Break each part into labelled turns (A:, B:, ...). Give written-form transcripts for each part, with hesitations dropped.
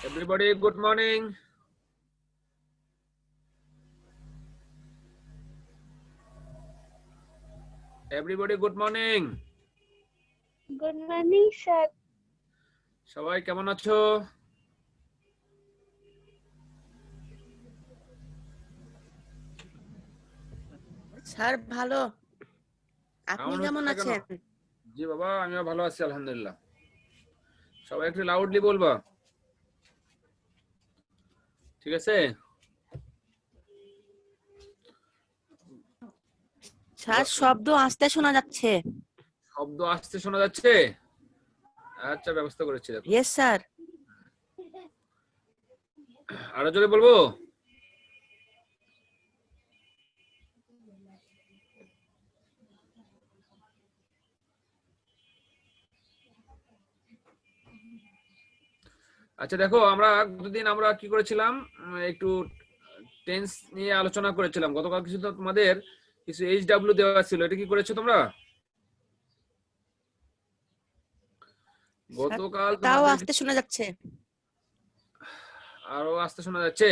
A: Everybody, good morning. Everybody, good morning.
B: Good morning, sir.
A: সবাই কেমন আছো?
C: স্যার ভালো, আপনি কেমন আছেন?
A: জি বাবা, আমিও ভালো আছি আলহামদুলিল্লাহ। সবাই একটু লাউডলি বলবা, ঠিক আছে?
C: স্যার শব্দ আস্তে শোনা যাচ্ছে।
A: শব্দ আস্তে শোনা যাচ্ছে? আচ্ছা, ব্যবস্থা করেছি দেখো।
C: Yes sir.
A: আরো জোরে বলবো? আচ্ছা দেখো, আমরা গতদিন আমরা কি করেছিলাম, একটু টেন্স নিয়ে আলোচনা করেছিলাম। গতকাল কিছু তো তোমাদের কিছু এইচডব্লিউ দেওয়া ছিল, এটা কি করেছো তোমরা? গতকাল
C: তাও আস্তে শোনা যাচ্ছে।
A: আরো আস্তে শোনা যাচ্ছে?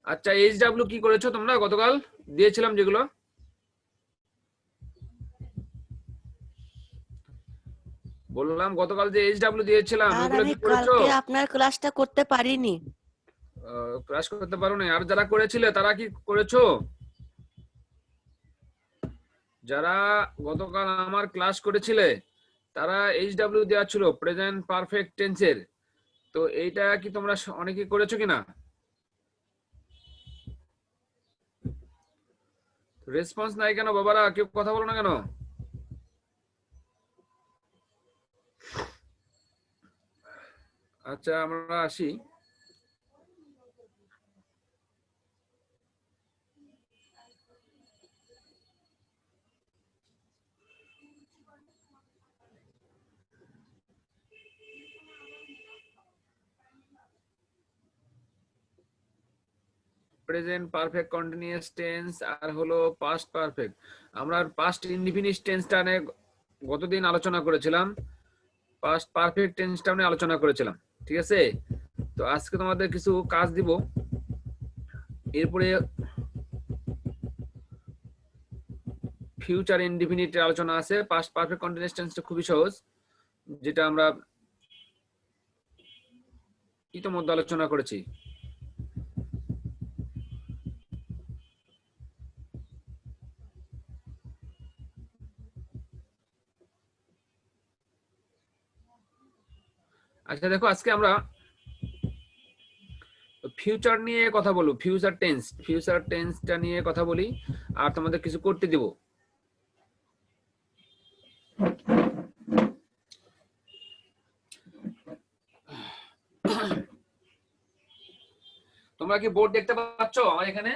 A: আচ্ছা, এইচডব্লিউ কি করেছো তোমরা? গতকাল দিয়েছিলাম যেগুলো, বললাম গতকাল যে এইচডব্লিউ দিয়েছিলাম ওগুলো কি করেছো?
C: কালকে আপনার ক্লাসটা করতে পারিনি।
A: ক্লাস করতে পারো না? আর যারা করেছিলে তারা কি করেছো? যারা গতকাল আমার ক্লাস করেছিলে তারা এইচডব্লিউ দেওয়া ছিল প্রেজেন্ট পারফেক্ট টেন্সের। তো এইটা কি তোমরা অনেকে করেছো কিনা? রেসপন্স নাই কেন বাবারা? কেউ কথা বলো না কেন? আচ্ছা, আমরা আসি। প্রেজেন্ট পারফেক্ট কন্টিনিউয়াস টেন্স আর হলো পাস্ট পারফেক্ট। আমরা পাস্ট ইনডিফিনিট টেন্সটা নিয়ে গতদিন আলোচনা করেছিলাম, পাস্ট পারফেক্ট টেন্সটা নিয়ে আলোচনা করেছিলাম, ঠিক আছে? তো আজকে তোমাদের কিছু কাজ দিব। এরপরে ফিউচার ইনডিফিনিট এর আলোচনা আছে। পাস্ট পারফেক্ট কন্টিনিউয়াস টেন্সটা খুবই সহজ, যেটা আমরা ইতিমধ্যে আলোচনা করেছি। আচ্ছা দেখো, আজকে আমরা ফিউচার নিয়ে কথা বলবো। ফিউচার টেন্সটা নিয়ে কথা বলি আর তোমাদের কিছু করতে দিব। তোমরা কি বোর্ড দেখতে পাচ্ছ আমার এখানে?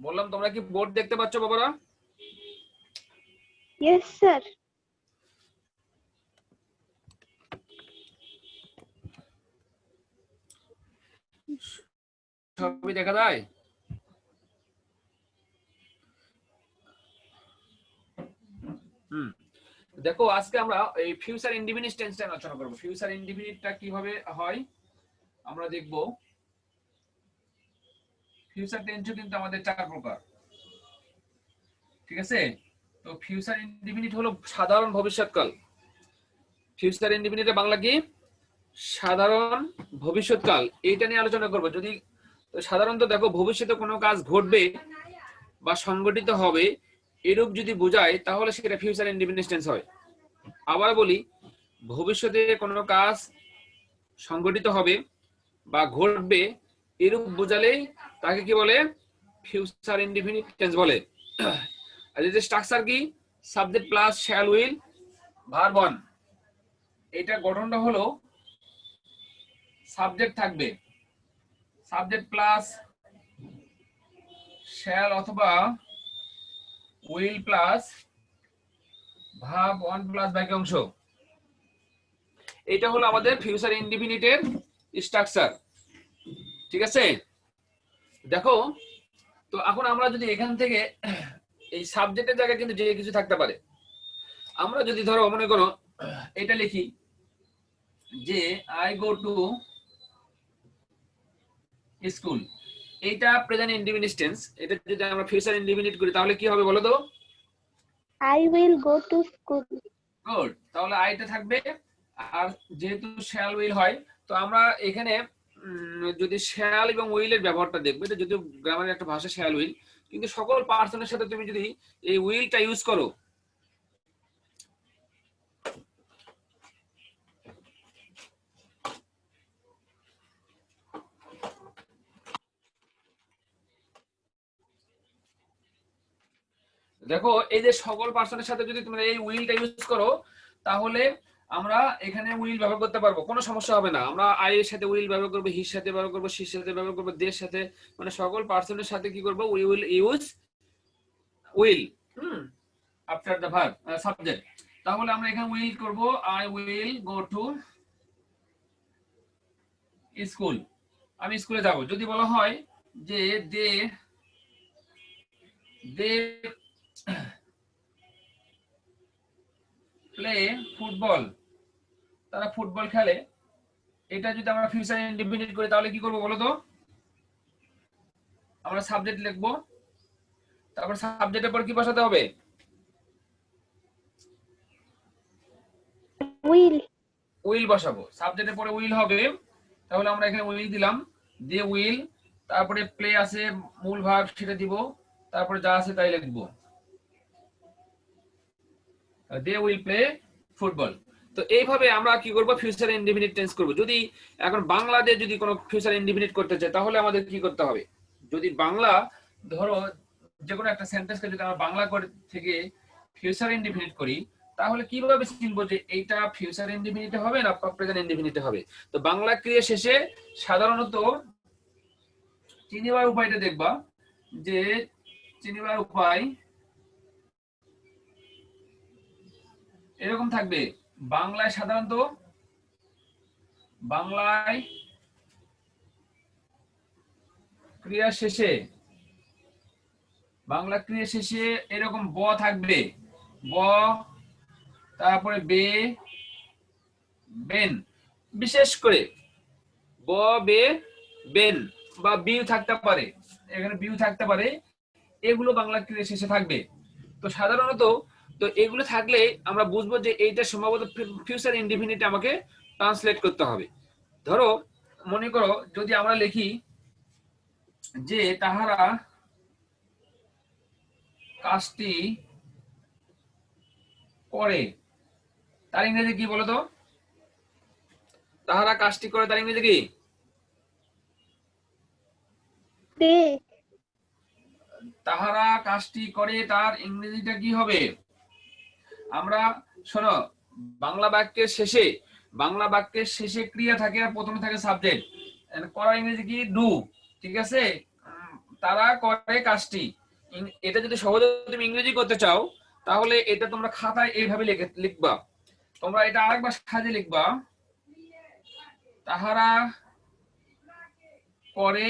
A: বললাম, তোমরা কি বোর্ড দেখতে পাচ্ছ বাবারা?
B: Yes, sir.
A: ছবি দেখা যায়? দেখো, আজকে আমরা এই ফিউচার ইনডিফিনিট টেন্সটা আলোচনা করব। ফিউচার ইনডিফিনিটটা কিভাবে হয় আমরা দেখব। ফিউচার টেন্সও কিন্তু আমাদের চার প্রকার, ঠিক আছে? তো ফিউচার ইনডিফিনিট হলো সাধারণ ভবিষ্যৎকাল। ফিউচার ইনডিফিনিটের বাংলা কি? সাধারণ ভবিষ্যৎকাল। এইটা নিয়ে আলোচনা করব। যদি সাধারণত দেখো, ভবিষ্যতে কোনো কাজ ঘটবে বা সংগঠিত হবে এরূপ যদি বোঝায় তাহলে সেটা ফিউচার ইনডিফিনিট টেন্স হয়। আবার বলি, ভবিষ্যতে কোনো কাজ সংগঠিত হবে বা ঘটবে এরূপ বোঝালেই তাকে কি বলে? ফিউচার ইনডিফিনিট টেন্স বলে। আর এই যে স্ট্রাকচার কি? Subject plus shall will verb one. এটা গঠনটা হলো সাবজেক্ট থাকবে, সাবজেক্ট প্লাস শ্যাল অথবা will plus verb one plus বাক্যাংশ। এটা হলো আমাদের ফিউচার ইনডিফিনিটের স্ট্রাকচার, ঠিক আছে? দেখো, তো এখন আমরা যদি এখান থেকে এই সাবজেক্টের জায়গায় কিন্তু যে কিছু থাকতে পারে। আমরা যদি ধরো মনে করো এটা লিখি যে আই গো টু স্কুল, এইটা প্রেজেন্ট ইনডিফিনিট টেন্স। এটা যদি আমরা ফিউচার ইনডিফিনিট করি তাহলে কি হবে বলো তো?
B: I will go to school.
A: Good, তাহলে আইটা থাকবে। আর যেহেতু শ্যাল উইল হয়, তো আমরা এখানে যদি শ্যাল এবং উইলের ব্যবহারটা দেখবো, এটা যদিও গ্রামারের একটা ভাষা শ্যাল উইল, কিন্তু সকল পার্সনের সাথে তুমি যদি এই উইলটা ইউজ করো, দেখো এই যে সকল পার্সনের সাথে যদি তোমরা এই উইলটা ইউজ করো, তাহলে আমরা এখানে উইল ব্যবহার করতে পারবো, কোনো সমস্যা হবে না। আমরা আই এর সাথে উইল ব্যবহার করবো, হির সাথে ব্যবহার করবো, শির সাথে ব্যবহার করবো, দের সাথে, মানে সকল পার্সনের সাথে কি করবো, we will use will after the verb subject. তাহলে আমরা এখানে উইল করব, I will go to school, আমি স্কুলে যাব। যদি বলা হয় যে দে দে প্লে ফুটবল, তারা ফুটবল খেলে, এটা যদি আমরা ফিউচার ইনডিফিনিট করি তাহলে কি করব বলো তো? আমরা সাবজেক্ট লিখবো, তারপর সাবজেক্টের পর কি বসাতে হবে?
B: Will.
A: উইল বসাবো, সাবজেক্টের পরে উইল হবে। তাহলে আমরা এখানে উইল দিলাম, দে উইল, তারপরে প্লে আছে মূল ভার্ব, সেটা দিব, তারপরে যা আছে তাই লিখবো, দে উইল প্লে ফুটবল। তো এইভাবে আমরা কি করব, ফিউচার ইনডিফিনিট টেন্স করব। যদি এখন বাংলাতে যদি কোনো ফিউচার ইনডিফিনিট করতে চাই তাহলে আমাদের কি করতে হবে? যদি বাংলা, ধরো যে কোনো একটা সেন্টেন্সকে যদি আমরা বাংলা করে থেকে ফিউচার ইনডিফিনিট করি, তাহলে কিভাবে চিনবো যে এইটা ফিউচার ইনডিফিনিটে হবে না প্রেজেন্ট ইনডিফিনিটে হবে? তো বাংলা ক্রিয়া শেষে সাধারণত চিনিবার উপায়টা দেখবা, যে চিনিবার উপায় এরকম থাকবে। বাংলায় সাধারণত বাংলায় ক্রিয়া শেষে, বাংলা ক্রিয়া শেষে এরকম ব থাকবে, ব, তারপরে বে, বেন, বিশেষ করে ব, বে, বেন, বা বিউ থাকতে পারে, এখানে বিউ থাকতে পারে, এগুলো বাংলা ক্রিয়া শেষে থাকবে। তো সাধারণত তো এগুলো থাকলে আমরা বুঝবো যে এইটা সম্ভবত ফিউচার ইনডিফিনিট আমাকে ট্রান্সলেট করতে হবে। ধরো মনে করো যদি আমরা লিখি যে তাহারা কাজটি করে, তার ইংরেজি কি বলতো? তাহারা কাজটি করে তার ইংরেজি কি?
B: They.
A: তাহারা কাজটি করে তার ইংরেজিটা কি হবে? আমরা শোনো, বাংলা বাক্যের শেষে, বাংলা বাক্যের শেষে ক্রিয়া থাকে আর প্রথমে থাকে সাবজেক্ট। করার ইংরেজি কি? ডু, ঠিক আছে? তারা করে কাজটি, এটা যদি সহজে তুমি ইংরেজি করতে চাও তাহলে এটা তোমরা খাতায় এইভাবে লিখবা। তোমরা এটা আরেকবার সাজে লিখবা, তাহারা করে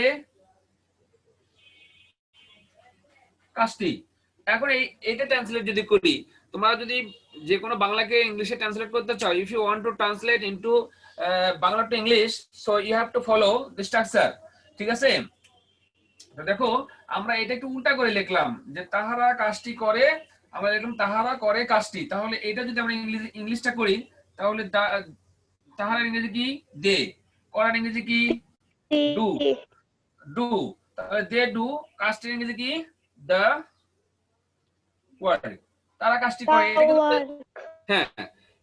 A: কাজটি। এখন এইটা ট্রান্সলেট যদি করি, তোমরা যদি যে কোনো বাংলাকে ইংলিশে ট্রান্সলেট করতে চাও, if you want to translate into Bangla to English, so you have to follow the structure, ঠিক আছে? তো দেখো আমরা এটা একটু উল্টা করে লিখলাম, যে তাহারা কাজটি করে, আমরা লিখলাম তাহারা করে কাজটি। তাহলে এটা যদি আমরা ইংলিশটা করি তাহলে তাহারা ইংরেজি কি? দে, করার ইংরেজি কি? Do,
B: They.
A: ডু, তাহলে দে ডু, কাজটির ইংরেজি কি? দ্য ওয়ার্ক, তারা কাজটি করে। এটা কিন্তু
B: Work.
A: হ্যাঁ,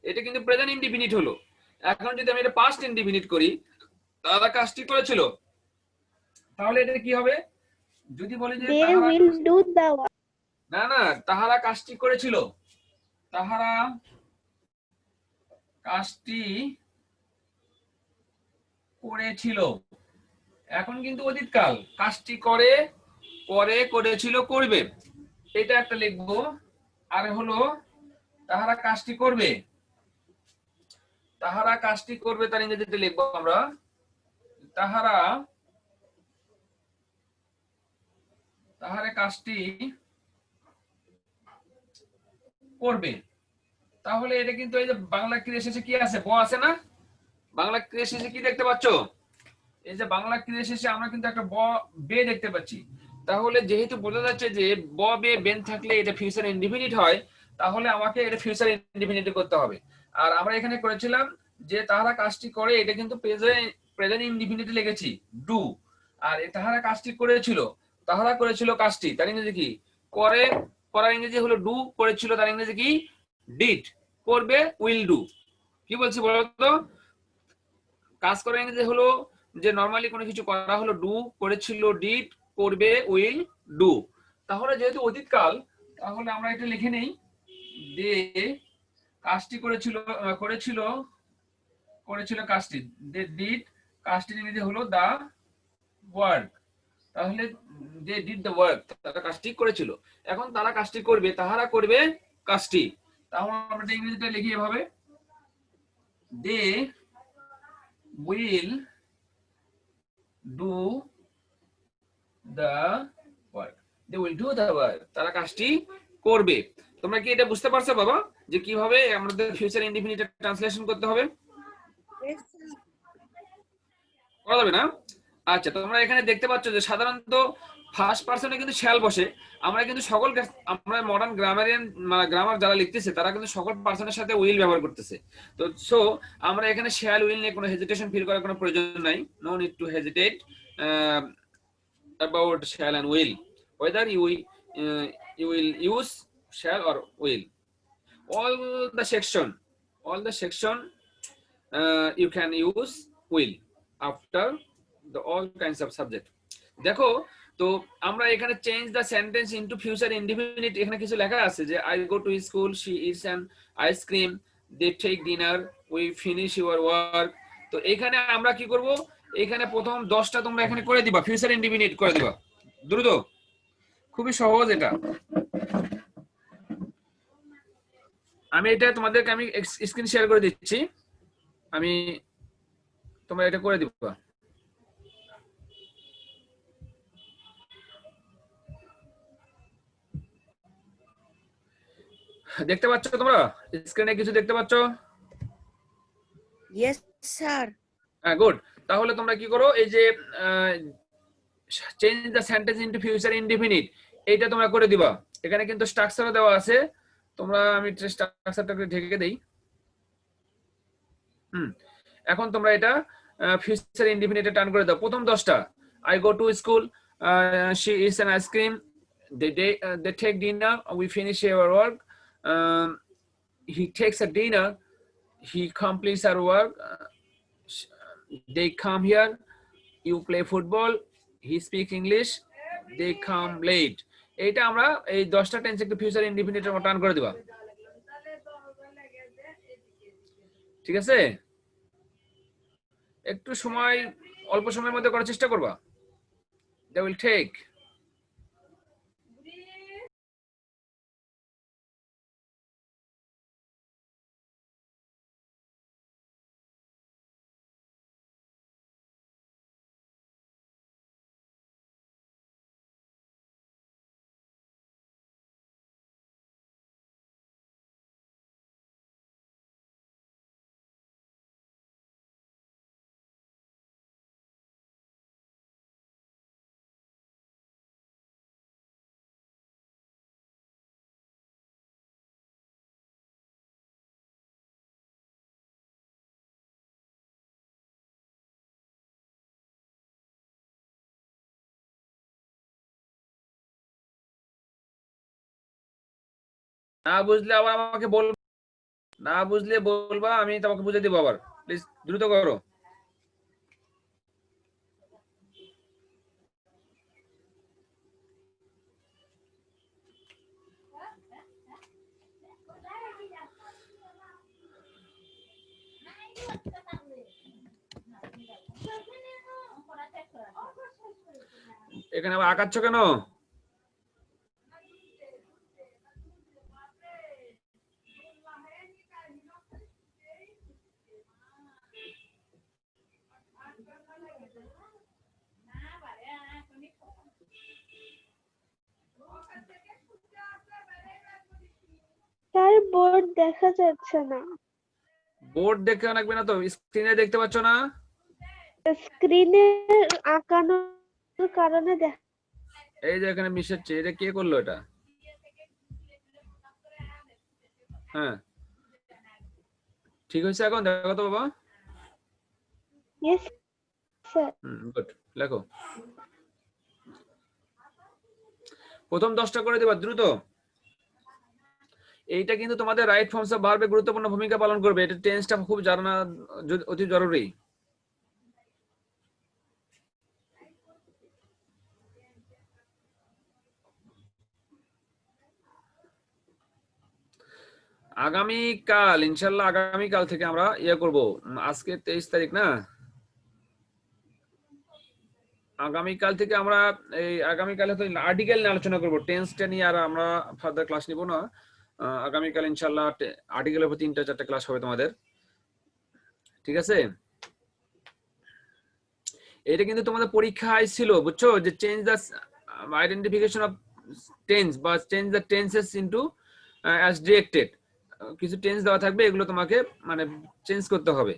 A: এটা কিন্তু প্রেজেন্ট ইনডিফিনিট হলো। এখন যদি আমি এটা পাস্ট ইনডিফিনিট করি, তারা কাজটি করেছিল, তাহলে এটা কি হবে? যদি বলি যে
B: They
A: তাহারা,
B: will do the work.
A: না না, তাহারা কাজটি করেছিল, তাহারা কাজটি করেছিল, এখন কিন্তু অতীতকাল, কাজটি করে, করে, করেছিল, করবে, এটা একটা লিখবো। আর হলো তাহারা কাজটি করবে, তাহারা কাজটি করবে তার ইংরেজিতে লিখবো আমরা, তাহারা, তাহারা কাজটি করবে, তাহলে এটা কিন্তু এই যে বাংলা ক্রিয়া শেষে কি আছে, ব আছে না? বাংলা ক্রিয়া শেষে কি দেখতে পাচ্ছ? এই যে বাংলা ক্রিয়া শেষে আমরা কিন্তু একটা ব বে দেখতে পাচ্ছি। তাহলে যেহেতু বোঝা যাচ্ছে যে ব বে বেন থাকলে এটা ফিউচার ইনডিফিনিট হয়, তাহলে আমাকে এটা ফিউচার ইনডিফিনিট করতে হবে। আর আমরা এখানে করেছিলাম যে তাহারা কাজটি করে, এটা কিন্তু প্রেজেন্ট ইনডিফিনিট লিখেছি ডু। আর তাহারা কাজটি করেছিল, তাহারা করেছিল কাজটি, তার ইংরেজি কি? করে, করার ইংরেজি হলো ডু, করেছিল তার ইংরেজি কি? ডিড। করবে উইল ডু। কি বলছি বলো তো? কাজ করার ইংরেজি হলো যে নরমালি কোনো কিছু করা হলো ডু, করেছিল ডিড, করবে উইল ডু। তাহলে যেহেতু অতীতকাল, তাহলে আমরা এটা লিখে নেই, দে কাজটি করেছিল, করেছিল, করেছিল কাজটি, দে ডিড, কাজটির ইংরেজি হলো দা ওয়ার্ক। তাহলে দে ডিড দ্য ওয়ার্ক, তারা কাজটি করেছিল। এখন তারা কাজটি করবে, তাহারা করবে কাজটি। তাহলে আমরা ইংরেজিটা লিখি এভাবে, they will do the work, they will do the work, তারা কাজটি করবে। তোমরা কি এটা বুঝতে পারছো বাবা যে কিভাবে আমাদের ফিউচার ইনডিফিনিট ট্রান্সলেশন করতে হবে? করা যাবে না? আচ্ছা, তোমরা এখানে দেখতে পাচ্ছ যে সাধারণত ফার্স্ট পারসনে কিন্তু শ্যাল বসে। আমরা কিন্তু সকল, আমরা মডার্ন গ্রামারিয়ান গ্রামার যারা লিখতেছে তারা কিন্তু সকল পারসনের সাথে উইল ব্যবহার করতেছে। তো সো আমরা এখানে শ্যাল উইল নিয়ে কোনো হেজিটেশন ফিল করার কোনো প্রয়োজন নাই। No need to hesitate about shall and will, whether you will use shall or will. all the section you can use will after the all kinds of subject. দেখো, তো আমরা এখানে change the sentence into future indefinite, এখানে কিছু লেখা আছে যে I go to school, she eats an ice cream, they take dinner, we finish your work. তো এখানে আমরা কি করব, এখানে প্রথম 10টা তোমরা এখানে করে দিবা, ফিউচার ইনডিফিনিট করে দিবা দ্রুত। খুবই সহজ এটা। আমি এটা তোমাদেরকে আমি স্ক্রিন শেয়ার করে দিচ্ছি, আমি তোমরা এটা করে দিবা। দেখতে পাচ্ছ তোমরা স্ক্রিনে কিছু দেখতে পাচ্ছ?
C: Yes sir.
A: হ্যাঁ, গুড। তাহলে তোমরা কি করো, এই যে change the sentence into future indefinite, এইটা তোমরা করে দিবা। এখানে কিন্তু স্ট্রাকচারও দেওয়া আছে, তোমরা, আমি স্ট্রাকচারটাকে ঢেকে দেই। এখন তোমরা এটা ফিউচার ইনডিফিনিটে টার্ন করে দাও। প্রথম 10টা, I go to school, she eats an ice cream, they take dinner, we finish our work, he takes a dinner, he completes our work, they come here, you play football, he speaks English, they come late. এইটা আমরা এই 10টা tense একটু future ইনডিফিনিটে turn করে দিবা, ঠিক আছে? একটু সময়, অল্প সময়ের মধ্যে করার চেষ্টা করবা। They will take. না বুঝলে আবার আমাকে বলবা, না বুঝলে বলবা, আমি তোমাকে বুঝিয়ে দেবো আবার। প্লিজ দ্রুত করো। এখানে আবার আঁকাচ্ছ কেন?
B: স্যার বোর্ড দেখা যাচ্ছে না,
A: বোর্ড দেখে রাখবে না তো, স্ক্রিনে দেখতে পাচ্ছ না?
B: স্ক্রিনে আঁকানোর কারণে
A: এই যে এখানে মিশাচ্ছে, এটা কে করলো এটা? হ্যাঁ, ঠিক হয়েছে এখন? দেখো তো বাবা।
B: Yes sir.
A: গুড, লেখো। প্রথম 10টা করে দেবা দ্রুত। এইটা কিন্তু তোমাদের রাইট ফর্মস অফ ভার্বে গুরুত্বপূর্ণ ভূমিকা পালন করবে। এটা টেন্সটা খুব জানা অতি জরুরি। আগামীকাল ইনশাল্লাহ, আগামীকাল থেকে আমরা করব। আজকে 23 তারিখ না? আগামীকাল থেকে আমরা আগামীকালে তো আর্টিকেল নিয়ে আলোচনা করব, টেন্সটা নিয়ে আর আমরা ফার্দার ক্লাস নিব না। আগামীকাল ইনশাল্লাহ আর্টিকেলের উপর 3-4টা ক্লাস হবে তোমাদের, ঠিক আছে? এটা কিন্তু তোমাদের পরীক্ষায় ছিল, বুঝছো, যে change the identification of tense বা change the tenses into as directed. কিছু টেন্স দেওয়া থাকবে, এগুলো তোমাকে মানে চেঞ্জ করতে হবে।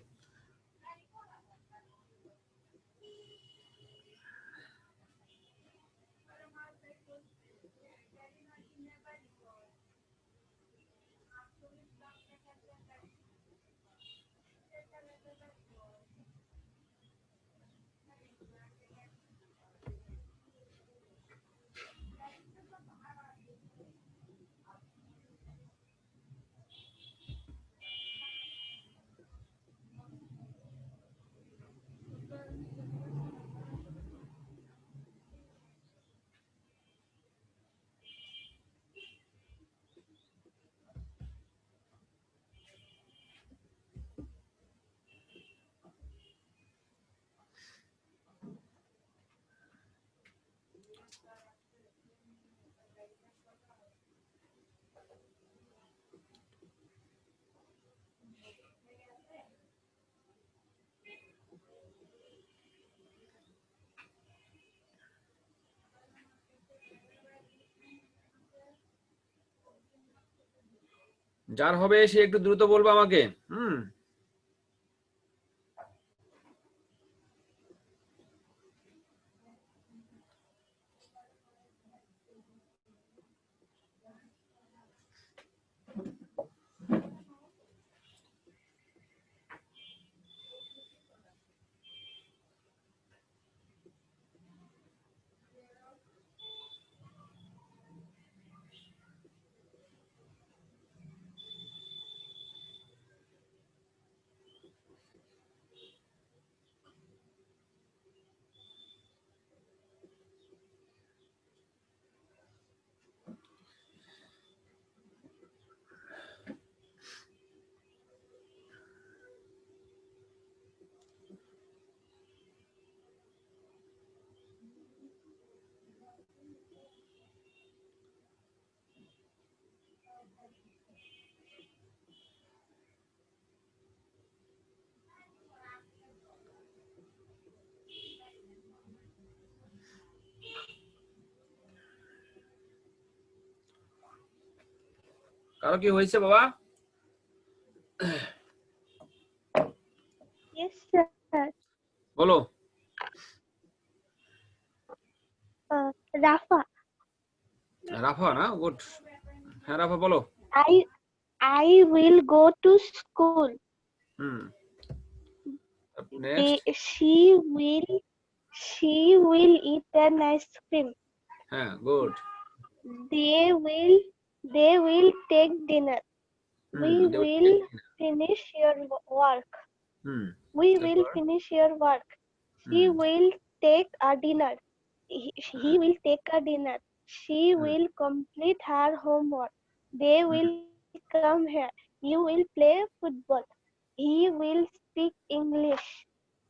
A: যার হবে সে একটু দ্রুত বলবো আমাকে। কারো কি হয়েছে বাবা?
B: Yes sir.
A: বলো।
B: রাফা,
A: রাফা না? গুড। হ্যাঁ রাফা বলো।
B: I will go to school.
A: Next.
B: She will eat an ice cream.
A: হ্যাঁ, good.
B: They will take dinner. We will finish your work. We will finish your work. He will take a dinner. He will take a dinner. She will complete her homework. They will come here. You will play football. He will speak English.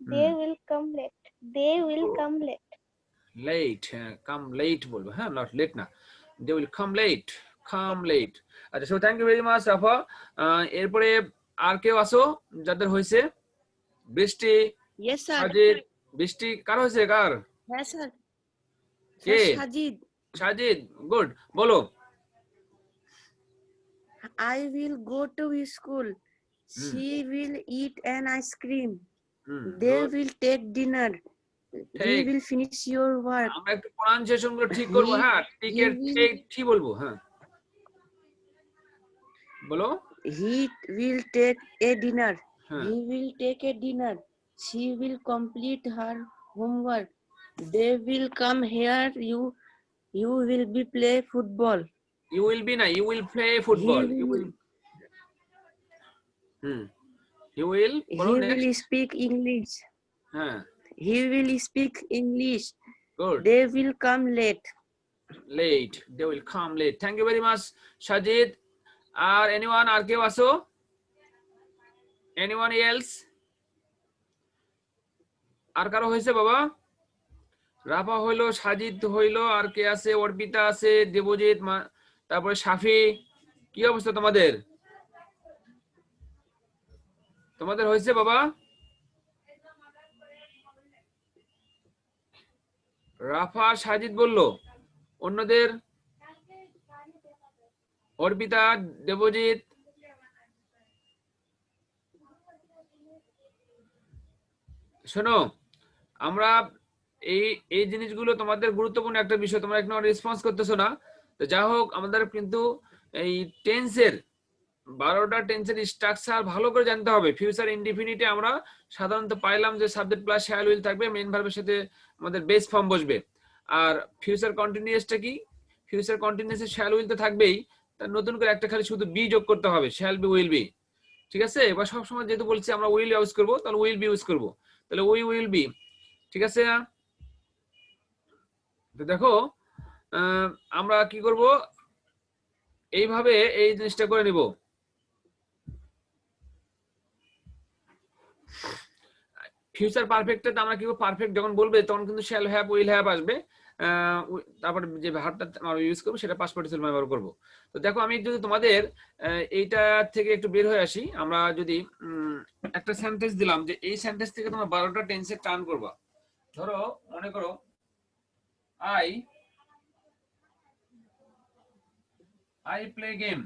B: They will come late. They will come late.
A: Late, come late বলবো, হ্যাঁ, not late না। They will come late, come late। আচ্ছা, so thank you very much রাফা। এরপরে আর কেউ আসো যাদের হয়েছে? বৃষ্টি,
C: ইয়েস স্যার।
A: সাজিদ, বৃষ্টি কার হয়েছে? কার?
C: হ্যাঁ স্যার।
A: কে?
C: সাজিদ।
A: সাজিদ, গুড, বলো।
C: I will go to school. She will eat an ice cream. They
A: Good.
C: will take dinner. We
A: ঠিক।
C: will finish your work.
A: আমরা একটু প্রনাউন্সিয়েশন গুলো ঠিক করব।
C: He
A: হ্যাঁ, টিকের
C: will
A: ঠিক বলবো। হ্যাঁ, বলো।
C: he will take a dinner.
A: হ্যাঁ,
C: He will take a dinner. She will complete her homework. They will come here. You will be play football.
A: You will be না, you will play
C: He
A: football. You
C: will
A: will you will বলো
C: he
A: next.
C: will speak English.
A: হ্যাঁ,
C: He will speak English.
A: Good.
C: They will come late.
A: late, they will come late. Thank you very much Sajid. আর anyone, আর কেউ আসো? Anyone else? আর কারো হয়েছে বাবা? রাফা হইলো, সাজিদ হইলো, আর কে আছে? অর্পিতা আছে, দেবজিৎ, তারপরে সাফি। কি অবস্থা তোমাদের? তোমাদের হয়েছে বাবা? রাফা, সাজিদ বললো, অন্যদের? অর্পিতা, দেবজিৎ? শোনো, আমরা এই এই জিনিসগুলো তোমাদের গুরুত্বপূর্ণ একটা বিষয়, তোমরা এখনো রেসপন্স করতেছো না। তো যা হোক, আমাদের কিন্তু এই টেন্সের 12টা টেন্সের স্ট্রাকচার ভালো করে জানতে হবে। ফিউচার ইনডিফিনিটে আমরা সাধারণত পাইলাম যে সাবজেক্ট প্লাস শ্যাল উইল থাকবে, মেইন ভার্বের সাথে আমাদের বেস ফর্ম বসবে। আর ফিউচার কন্টিনিউয়াসটা কি? ফিউচার কন্টিনিউয়াসে শ্যাল উইল তো থাকবেই, তার নতুন করে একটা খালি শুধু বি যোগ করতে হবে, শ্যাল বি উইল বি। ঠিক আছে? এবার সবসময় যেহেতু বলছি আমরা উইল ইউজ করবো, তাহলে উইল বি ইউজ করবো। তাহলে উই উইল বি। ঠিক আছে? তো দেখো, আমরা কি করব, এইভাবে এই জিনিসটা করে নিব। ফিউচার পারফেক্টে আমরা কি পারফেক্ট যখন বলবে তখন কিন্তু শ্যাল হ্যাভ উইল হ্যাভ আসবে, তারপরে যে ভার্বটা আমরা ইউজ করব সেটা পাস্ট পার্টিসিপল ব্যবহার করব। তো দেখো, আমি যদি তোমাদের এইটা থেকে একটু বের হয়ে আসি, আমরা যদি একটা সেন্টেন্স দিলাম যে এই সেন্টেন্স থেকে তোমরা 12টা টেন্সে টার্ন করবা। ধরো, মনে করো আই প্লে গেম,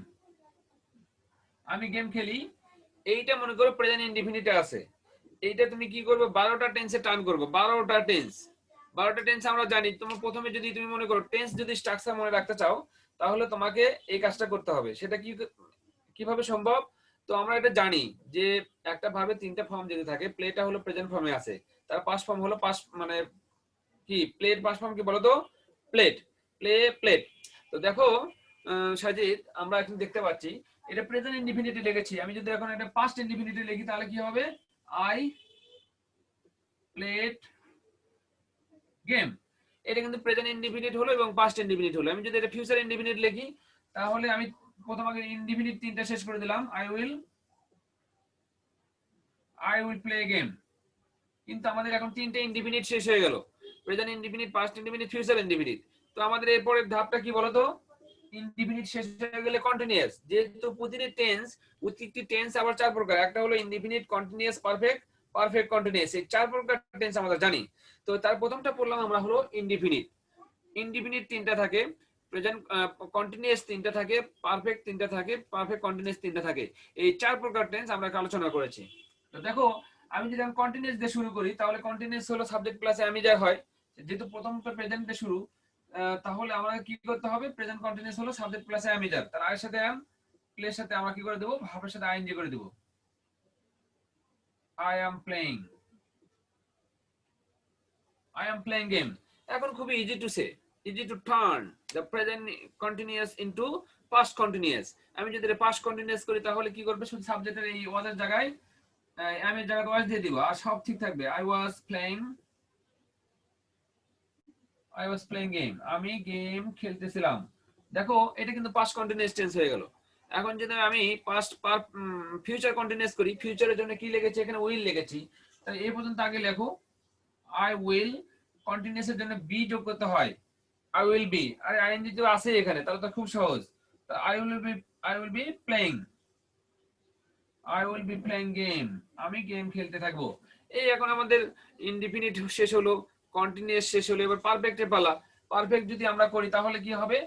A: আমি গেম খেলি। এইটা মনে করো প্রেজেন্ট ইনডিফিনিটে আছে। এইটা তুমি কি করবে, 12টা টেন্সে টার্ন করবে। 12টা টেন্স আমরা জানি। তোমার প্রথমে যদি তুমি মনে করো টেন্স যদি স্ট্রাকচার মনে রাখতে চাও, তাহলে তোমাকে এই কাজটা করতে হবে। সেটা কিভাবে সম্ভব? তো আমরা এটা জানি যে একটা ভাবে 3টা ফর্ম যদি থাকে, প্লেটা হলো প্রেজেন্ট ফর্মে আছে, তার পাস্ট ফর্ম হলো পাস্ট, মানে কি প্লেট পাস্ট ফর্ম কি বলো তো? Plate, plate. তো দেখো সাজিদ, আমরা এখন দেখতে পাচ্ছি এটা প্রেজেন্ট ইনডিফিনিটে লিখেছি। আমি যদি এখন এটা পাস্ট ইনডিফিনিটে লিখি তাহলে কি হবে? I played game. এটা কিন্তু প্রেজেন্ট ইনডিফিনিট হলো এবং পাস্ট ইনডিফিনিট হলো। আমি যদি এটা ফিউচার ইনডিফিনিট লিখি তাহলে আমি প্রথম আগে ইনডিফিনিট 3টা শেষ করে দিলাম, আই উইল প্লে গেম। কিন্তু আমাদের এখন 3টে ইনডিফিনিট শেষ হয়ে গেল, present indefinite, past indefinite, future indefinite. তো আমাদের এরপরের ধাপটা কি বলতো? ইনডিফিনিট শেষ হয়ে গেলে কন্টিনিউয়াস। যেহেতু প্রতিটি টেন্স, প্রত্যেকটি টেন্স আবার 4 প্রকার। একটা হলো indefinite, continuous, perfect, perfect continuous. এই 4 প্রকার টেন্স আমরা জানি। তো তার প্রথমটা পড়লাম আমরা হলো ইনডিফিনিট। ইনডিফিনিট 3টা থাকে, প্রেজেন্ট কন্টিনিউয়াস 3টা থাকে, পারফেক্ট 3টা থাকে, পারফেক্ট কন্টিনিউয়াস 3টা থাকে। এই 4 প্রকার টেন্স আমরা আলোচনা করেছি। তো দেখো, আমি যদি কন্টিনিউয়াস দিয়ে শুরু করি তাহলে কন্টিনিউয়াস হলো সাবজেক্ট প্লাস অ্যামিজার হয়। যেহেতু প্রথমটা প্রেজেন্টে শুরু, তাহলে আমাদের কি করতে হবে? প্রেজেন্ট কন্টিনিউয়াস হলো সাবজেক্ট প্লাস অ্যামিজার, তার আয়ের সাথে এম, প্লের সাথে আমরা কি করে দেব? ভার্বের সাথে আইএনজি করে দেব। I am playing game. এখন খুবই easy to say, easy to turn the present continuous into past continuous. আমি যদি এটা পাস্ট কন্টিনিউয়াস করি তাহলে কি করবে? শুধু সাবজেক্টের এই ওয়াজের জায়গায় এর জায়গায় ওয়াজ দিয়ে দিব, আর সব ঠিক থাকবে। আই ওয়াজ প্লেইং গেম, আমি গেম খেলতেছিলাম। দেখো, এটা কিন্তু পাস্ট কন্টিনিউয়াস টেন্স হয়ে গেল। এখন যদি আমি ফিউচার কন্টিনিউয়াস করি, ফিউচারের জন্য কি লিখেছি? এখানে উইল লিখেছি। তাহলে এই পর্যন্ত আগে লেখো আই উইল, কন্টিনিউয়াস এর জন্য বি যোগ করতে হয়, আই উইল বি। আরে আইএনজি তো আছে এখানে, তাহলে তো খুব সহজ। I will be playing game, আমি গেম খেলতে থাকবো। এই এখন আমাদের ইনডিফিনিট শেষ হলো, কন্টিনিউয়াস শেষ হলো, এবার পারফেক্টের পালা। পারফেক্ট যদি আমরা করি তাহলে কি হবে?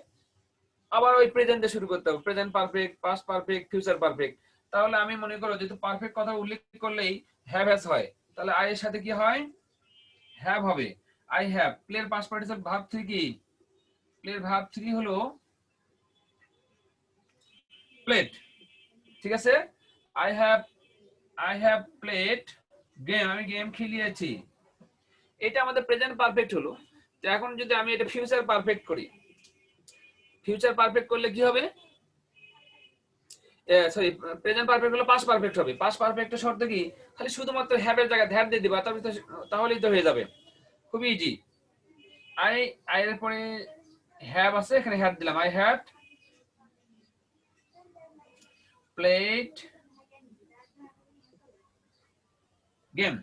A: আবার ওই প্রেজেন্টে শুরু করতে হবে, present perfect, past perfect, future perfect. তাহলে আমি মনে করো যেহেতু পারফেক্ট কথা উল্লেখ করলেই হ্যাভ হ্যাজ হয়, তাহলে আই এর সাথে কি হয়, হ্যাভ হবে। আই হ্যাভ, প্লের পাস্ট পার্টিসিপল ভার্ব 3 কি, প্লের ভার্ব 3 হলো প্লেড, ঠিক আছে। আই হ্যাভ প্লেড গেম, আমি গেম খেলিয়েছি, এটা আমাদের প্রেজেন্ট পারফেক্ট হলো। তো এখন যদি আমি এটা ফিউচার পারফেক্ট করি, ফিউচার পারফেক্ট করলে কি হবে, সরি প্রেজেন্ট পারফেক্ট হলো পাস্ট পারফেক্ট হবে। পাস্ট পারফেক্টের শর্ত কি, খালি শুধুমাত্র হ্যাভ এর জায়গায় হ্যাভ দিয়ে দিবা, তাহলেই তো হয়ে যাবে, খুবই ইজি। আই এর পরে হ্যাভ আছে, এখানে হ্যাভ দিলাম, আই হ্যাভ প্লেড গেম।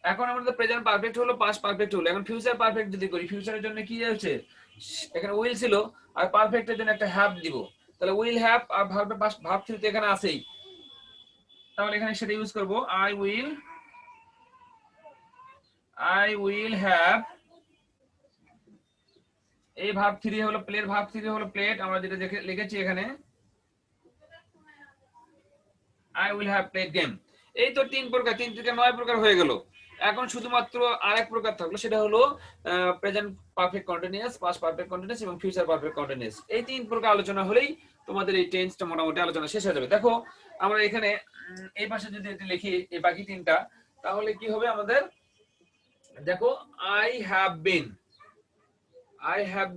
A: এখন আমাদের প্রেজেন্ট পারফেক্ট হলো, পাস্ট পারফেক্ট হলো। এখন ফিউচার পারফেক্ট যদি করি, ফিউচারের জন্য কি আছে, এখানে উইল ছিল, আর পারফেক্টের জন্য একটা হ্যাভ দিব, তাহলে উইল হ্যাভ আর ভার্ব পাস্ট ভার্ব থ্রি তো এখানে আছেই, তাহলে এখানে সেটা ইউজ করব, আই উইল হ্যাভ, এই ভার্ব থ্রি হলো প্লের, ভার্ব থ্রি হলো প্লেট, আমরা যেটা লিখেছি এখানে I will have played game. এই তো 3 প্রকার, 3 থেকে 9 প্রকার হয়ে গেল। এখন শুধুমাত্র আরেক প্রকার থাকলো, সেটা হলো present perfect continuous, past perfect continuous এবং ফিউচার পারফেক্ট কন্টিনিউয়াস। এই 3 প্রকার আলোচনা হলেই তোমাদের এই টেন্সটা মোটামুটি আলোচনা শেষ হয়ে যাবে। দেখো আমরা এখানে এই পাশে যদি এটা লিখি, এই বাকি 3টা, তাহলে কি হবে আমাদের, দেখো আই হ্যাভ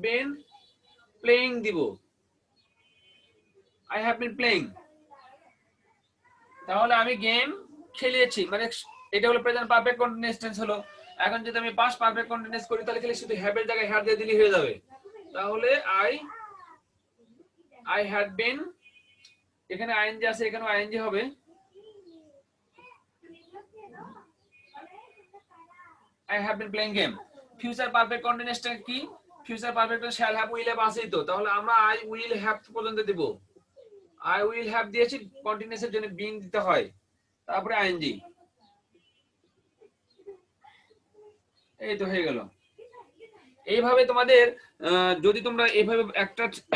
A: বিন প্লেইং দিব, আই হ্যাভ বিন প্লেইং, তাহলে আমি গেম খেলিয়েছি, মানে এটা হলো প্রেজেন্ট পারফেক্ট কন্টিনিউয়াস টেন্স হলো। এখন যদি আমি পাস্ট পারফেক্ট কন্টিনিউয়াস করি, তাহলে খালি শুধু হ্যাভ এর জায়গায় হ্যাভ দিয়ে দিলেই হয়ে যাবে। তাহলে আই হ্যাড বিন, এখানে আইএনজি আছে, এখানেও আইএনজি হবে, I have been playing game. Future perfect কন্টিনিউয়াসটা কি, future perfect shall have will have আছেই তো, তাহলে আমরা আই উইল হ্যাভ পর্যন্ত দেব, আই উইল হ্যাভ দিয়েছি, কন্টিনিউয়াসের জন্য বিং দিতে হয়, তারপরে আইএনজি, এই তো হয়ে গেল। এইভাবে তোমাদের যদি তোমরা এইভাবে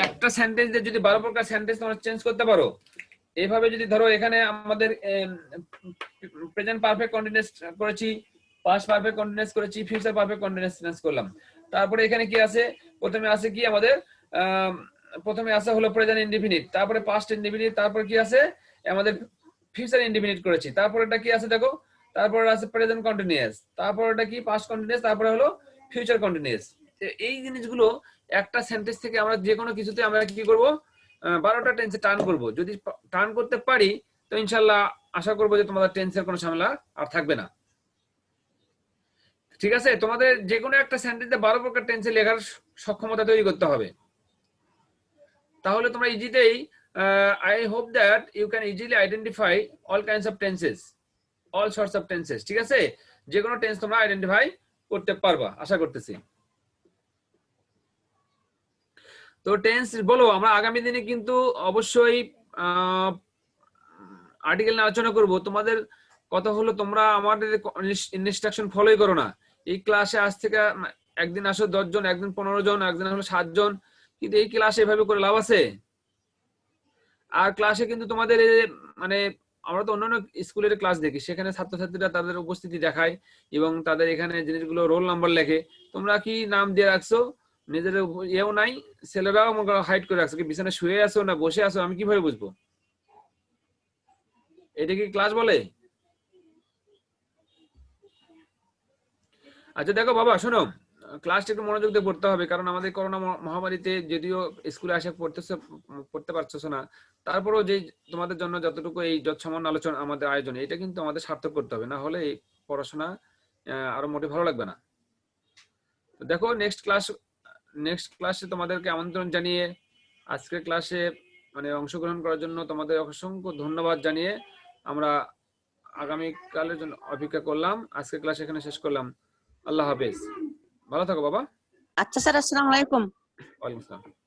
A: একটা সেন্টেন্সে যদি 12 প্রকার সেন্টেন্স তোমরা চেঞ্জ করতে পারো, এইভাবে যদি ধরো এখানে আমাদের প্রেজেন্ট পারফেক্ট কন্টিনিউয়াস করেছি, পাস্ট পারফেক্ট কন্টিনিউয়াস করেছি, ফিউচার পারফেক্ট কন্টিনিউয়াস চেঞ্জ করলাম, তারপরে এখানে কি আছে, প্রথমে আছে কি আমাদের, প্রথমে আছে হলো প্রেজেন্ট ইনডিফিনিট, তারপরে পাস্ট ইনডিফিনিট, তারপরে কি আছে আমাদের ফিউচার ইনডিফিনিট করেছি, তারপরে এটা কি আছে দেখো, তারপরে আছে প্রেজেন্ট কন্টিনিউয়াস, তারপরে এটা কি পাস্ট কন্টিনিউয়াস, তারপরে হলো ফিউচার কন্টিনিউয়াস। এই জিনিসগুলো একটা সেন্টেন্স থেকে আমরা যে কোনো কিছুতে আমরা কি করব, 12টা টেন্সে টার্ন করব। যদি টার্ন করতে পারি তো ইনশাআল্লাহ আশা করব যে তোমাদের টেন্সের কোনো ঝামেলা আর থাকবে না। ঠিক আছে, তোমাদের যে কোনো একটা সেন্টেন্সে 12 প্রকার টেন্সে লেখার সক্ষমতা তৈরি করতে হবে, তাহলে তোমরা ইজিতেই I hope that you can easily identify all kinds of tenses, all sorts of tenses. ঠিক আছে, যে কোনো টেন্স তোমরা আইডেন্টিফাই করতে পারবা আশা করতেছি। তো টেন্স বলো, আমরা আগামী দিনে কিন্তু অবশ্যই আর্টিকেল নিয়ে আলোচনা করব। তোমাদের কথা হলো তোমরা আমাদের ইনস্ট্রাকশন ফলোই করো না। এই ক্লাসে আজ থেকে একদিন আসো 10 জন, একদিন 15 জন, একদিন হলো 7 জন, কিন্তু এই ক্লাসে এভাবে করে লাভ আছে? আর ক্লাসে কিন্তু তোমাদের মানে আমরা তো অন্যান্য স্কুলের ক্লাস দেখি, সেখানে ছাত্রছাত্রীরা তাদের উপস্থিতি দেখায় এবং তাদের এখানে জিনিসগুলো রোল নাম্বার লেখে। তোমরা কি নাম দিয়ে রাখছো? নিজের ইয়েও নাই, ছেলেরাও হাইড করে রাখছো, কি বিছানায় শুয়ে আছো না বসে আছো, আমি কিভাবে বুঝবো? এটা কি ক্লাস বলে? আচ্ছা দেখো বাবা, শোনো, ক্লাসটা একটু মনোযোগ দিয়ে পড়তে হবে, কারণ আমাদের করোনা মহামারীতে যদিও স্কুলে আসে পড়তে পারছো না, তারপরেও যে তোমাদের জন্য যতটুকু এই যৎসামান্য আলোচনা আমাদের আয়োজন, এটা কিন্তু আমাদের সার্থক করতে হবে, না হলে এই পড়াশোনা আরো মোটে ভালো লাগবে না। তো দেখো নেক্সট ক্লাসে তোমাদেরকে আমন্ত্রণ জানিয়ে আজকের ক্লাসে মানে অংশগ্রহণ করার জন্য তোমাদের অসংখ্য ধন্যবাদ জানিয়ে আমরা আগামীকালের জন্য অপেক্ষা করলাম। আজকের ক্লাস এখানে শেষ করলাম। আল্লাহ হাফেজ, ভালো থাকো বাবা।
C: আচ্ছা স্যার, আসসালামু আলাইকুম।
A: ওয়ালাইকুম আসসালাম।